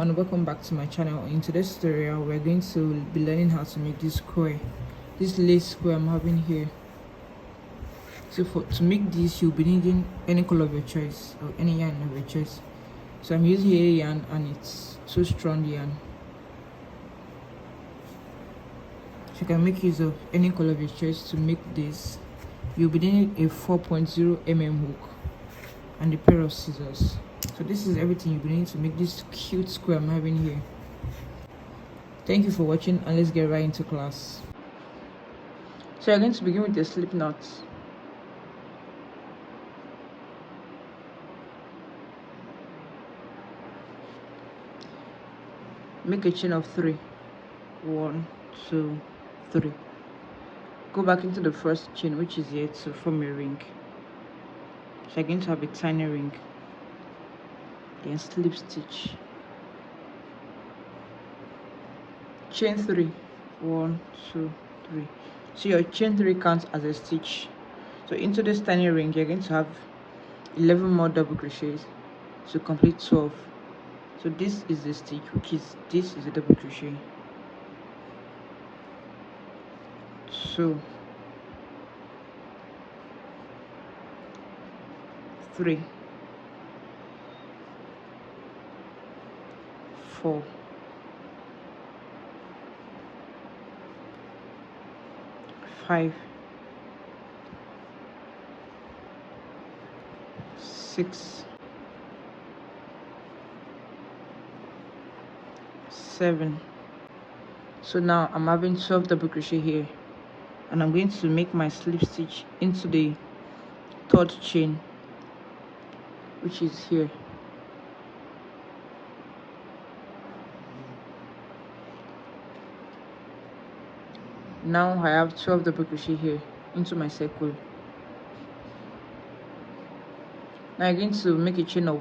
everyone, welcome back to my channel. In today's tutorial we're going to be learning how to make this square, this lace square I'm having here. So to make this, you'll be needing any color of your choice or any yarn of your choice. So I'm using here yarn and it's 2 strand yarn. So you can make use of any color of your choice to make this. You'll be needing a 4.0 mm hook and a pair of scissors. So this is everything you'll be needing to make this cute square I'm having here. Thank you for watching, and let's get right into class. So you're going to begin with the slip knot. Make a chain of 3. 1, 2, 3. Go back into the first chain, which is here, to form a ring. So you're going to have a tiny ring. Then slip stitch. Chain 3. 1, 2, 3. So your chain 3 counts as a stitch. So into this tiny ring you're going to have 11 more double crochets to complete 12. So this is the stitch, this is a double crochet. So 3, 4, 5, 6, 7. So now I'm having 12 double crochet here, and I'm going to make my slip stitch into the 3rd chain, which is here. Now I have 12 double crochet here into my circle. Now I'm going to make a chain of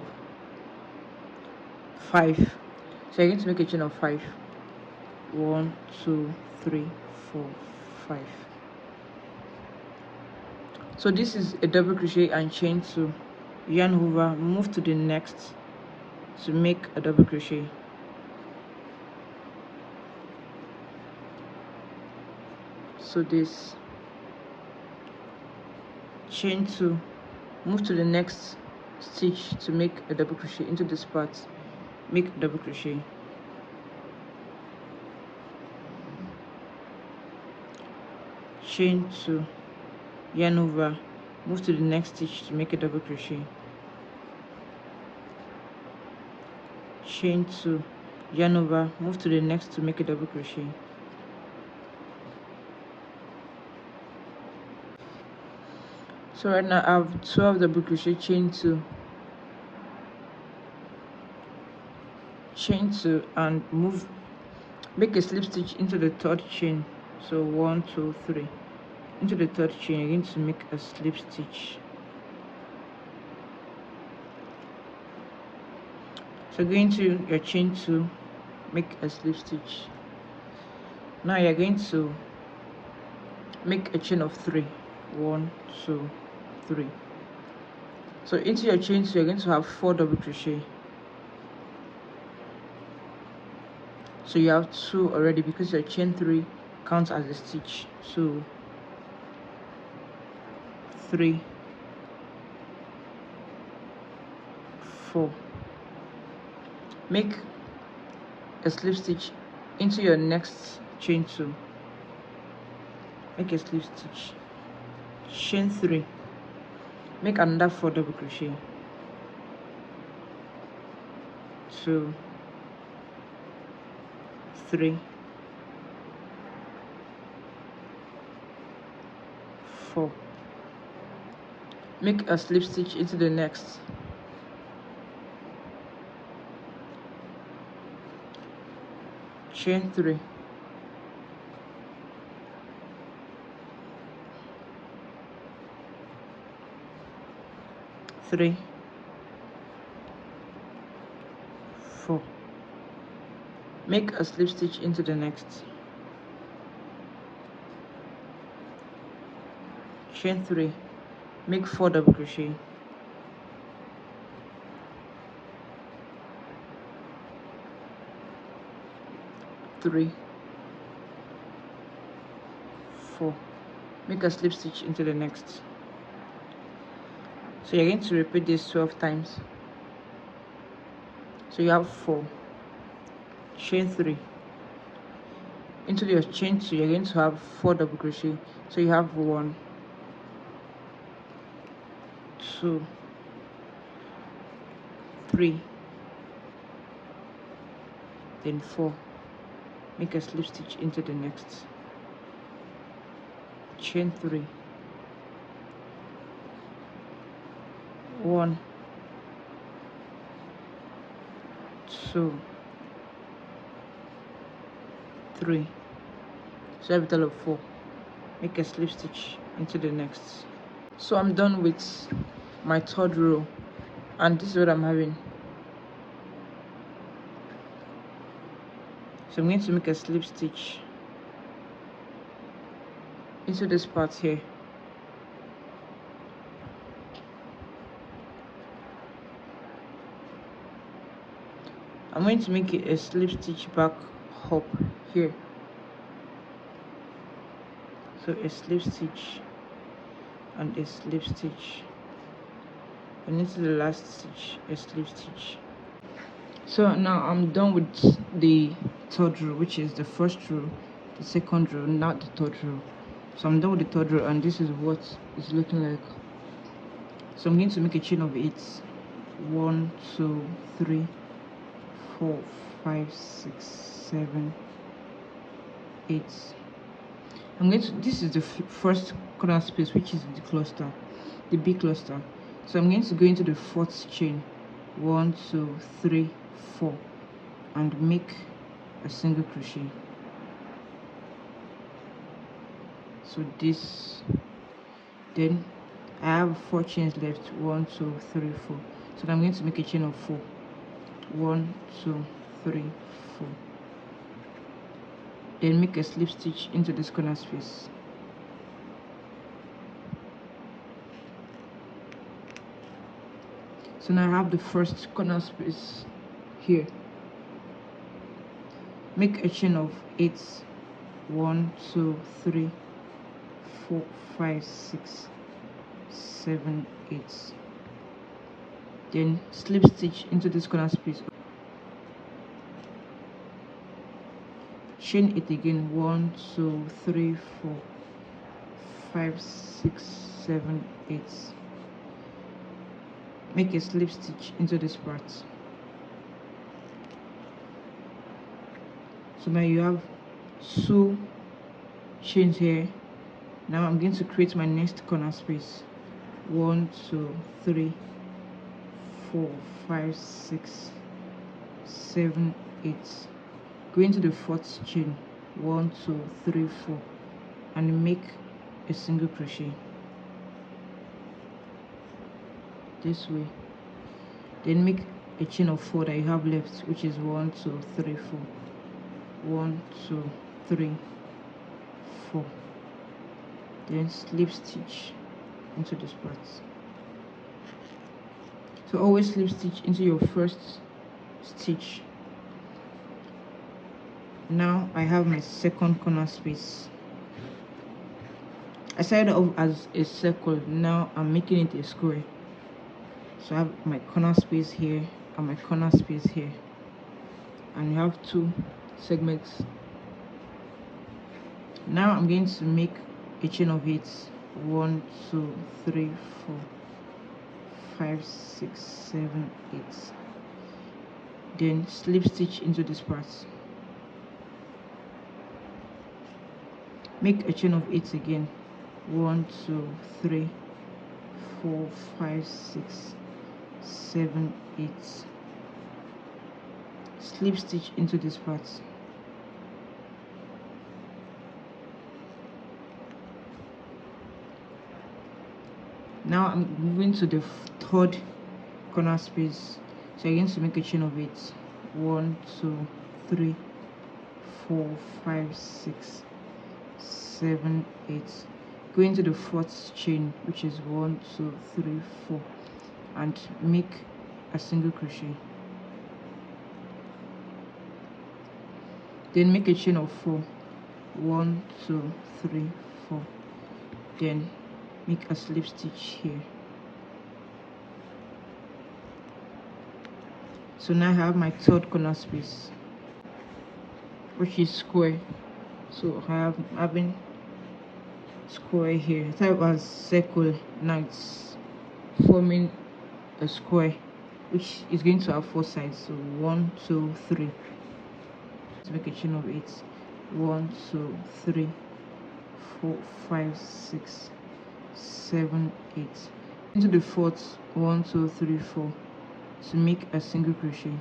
5. So I'm going to make a chain of 5. 1, 2, 3, 4, 5. So this is a double crochet and chain 2. Yarn over, move to the next to make a double crochet. So this, chain 2, move to the next stitch to make a double crochet into this part, make a double crochet. Chain 2, yarn over, move to the next stitch to make a double crochet. Chain 2, yarn over, move to the next to make a double crochet. So right now I have 12 double crochet, chain 2, and make a slip stitch into the 3rd chain. So 1, 2, 3. Into the 3rd chain you're going to make a slip stitch. So go into your chain 2, make a slip stitch. Now you're going to make a chain of 3. 1, 2, 3. So into your chain 2 you're going to have 4 double crochet. So you have 2 already because your chain 3 counts as a stitch. So 3, 4. Make a slip stitch into your next chain 2. Make a slip stitch. Chain 3. Make another 4 double crochet. 2, 3, 4. Make a slip stitch into the next. Chain 3. 3, 4. Make a slip stitch into the next. Chain 3. Make 4 double crochet. 3, 4. Make a slip stitch into the next. So you're going to repeat this 12 times. So you have 4, chain 3. Into your chain 2, you're going to have 4 double crochet. So you have 1, 2, 3, then 4. Make a slip stitch into the next. Chain 3, 1, 2, 3. So I have a total of 4. Make a slip stitch into the next. So I'm done with my third row, and this is what I'm having. So I'm going to make a slip stitch into this part here. I'm going to make it a slip stitch back up here. So a slip stitch and a slip stitch, and into the last stitch a slip stitch. So now I'm done with the third row, which is the first row, the second row, not the third row. So I'm done with the third row, and this is what it's looking like. So I'm going to make a chain of 8. 1, 2, 3, 4, 5, 6, 7, 8. I'm going to, this is the first corner space, which is the cluster, the B cluster. So I'm going to go into the 4th chain, 1, 2, 3, 4, and make a single crochet. So this, then I have 4 chains left, 1, 2, 3, 4. So I'm going to make a chain of 4, 1, 2, 3, 4. Then make a slip stitch into this corner space. So now I have the first corner space here. Make a chain of 8, 1, 2, 3, 4, 5, 6, 7, 8. Then slip stitch into this corner space. Chain it again, 1, 2, 3, 4, 5, 6, 7, 8. Make a slip stitch into this part. So now you have 2 chains here. Now I'm going to create my next corner space. 1, 2, 3, 4, 5, 6, 7, 8. Go into the 4th chain, 1, 2, 3, 4, and make a single crochet this way. Then make a chain of 4 that you have left, which is 1, 2, 3, 4. 1, 2, 3, 4. Then slip stitch into this part. So always slip stitch into your first stitch. Now I have my second corner space. I started off as a circle, now I'm making it a square. So I have my corner space here and my corner space here, and you have 2 segments. Now I'm going to make a chain of 8. 1, 2, 3, 4, 5, 6, 7, 8. Then slip stitch into this part. Make a chain of 8 again. 1, 2, 3, 4, 5, 6, 7, 8. Slip stitch into this part. Now I'm moving to the 3rd corner space. So I'm going to make a chain of 8. 1, 2, 3, 4, 5, 6, 7, 8. Go into the 4th chain, which is 1, 2, 3, 4, and make a single crochet. Then make a chain of 4. 1, 2, 3, 4. Then make a slip stitch here. So now I have my third corner space, which is square. So I have having square here. I thought it was circle. Now it's forming a square, which is going to have 4 sides. So 1, 2, 3. Let's make a chain of 8. 1, 2, 3, 4, 5, 6, 7, 8. Into the fourth, 1, 2, 3, 4. To make a single crochet.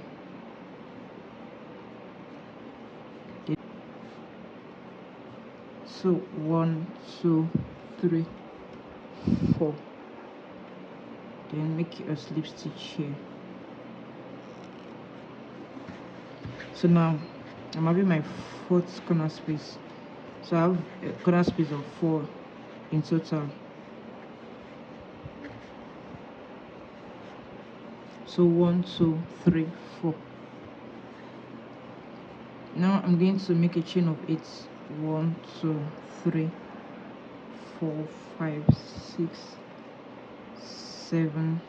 So 1, 2, 3, 4. Then make a slip stitch here. So now I'm having my fourth corner space. So I have a corner space of 4 in total. So 1, 2, 3, 4. Now I'm going to make a chain of 8. 1, 2, 3, 4, 5, 6, 7,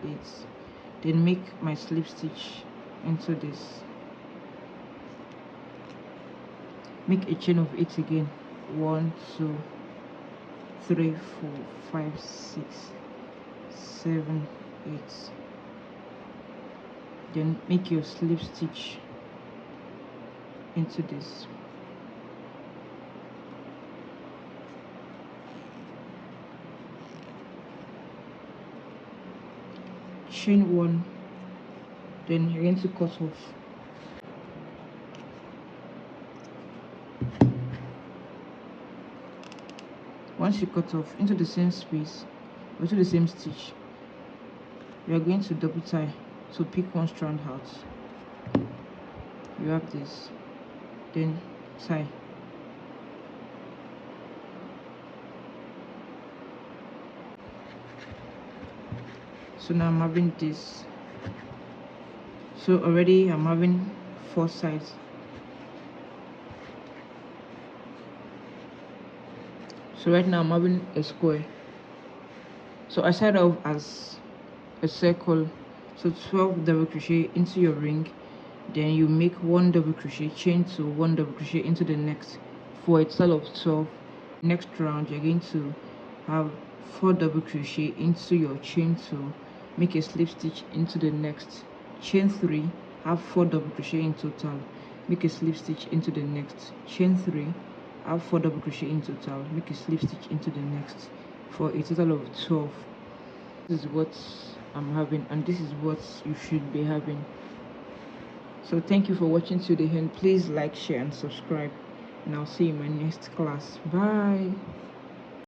8. Then make my slip stitch into this. Make a chain of 8 again. 1, 2, 3, 4, 5, 6, 7, 8. Then make your slip stitch into this. Chain 1. Then you're going to cut off. Once you cut off into the same space or to the same stitch, you are going to double tie. So pick one strand out. You have this. Then tie. So now I'm having this. So already I'm having 4 sides. So right now I'm having a square. So I started off as a circle. So 12 double crochet into your ring. Then you make 1 double crochet, chain to 1 double crochet into the next for a total of 12. Next round you're going to have 4 double crochet into your chain 2, make a slip stitch into the next, chain 3, have 4 double crochet in total, make a slip stitch into the next, chain 3, have 4 double crochet in total, make a slip stitch into the next for a total of 12. This is what I'm having, and this is what you should be having. So thank you for watching to the end. Please like, share and subscribe, and I'll see you in my next class. Bye.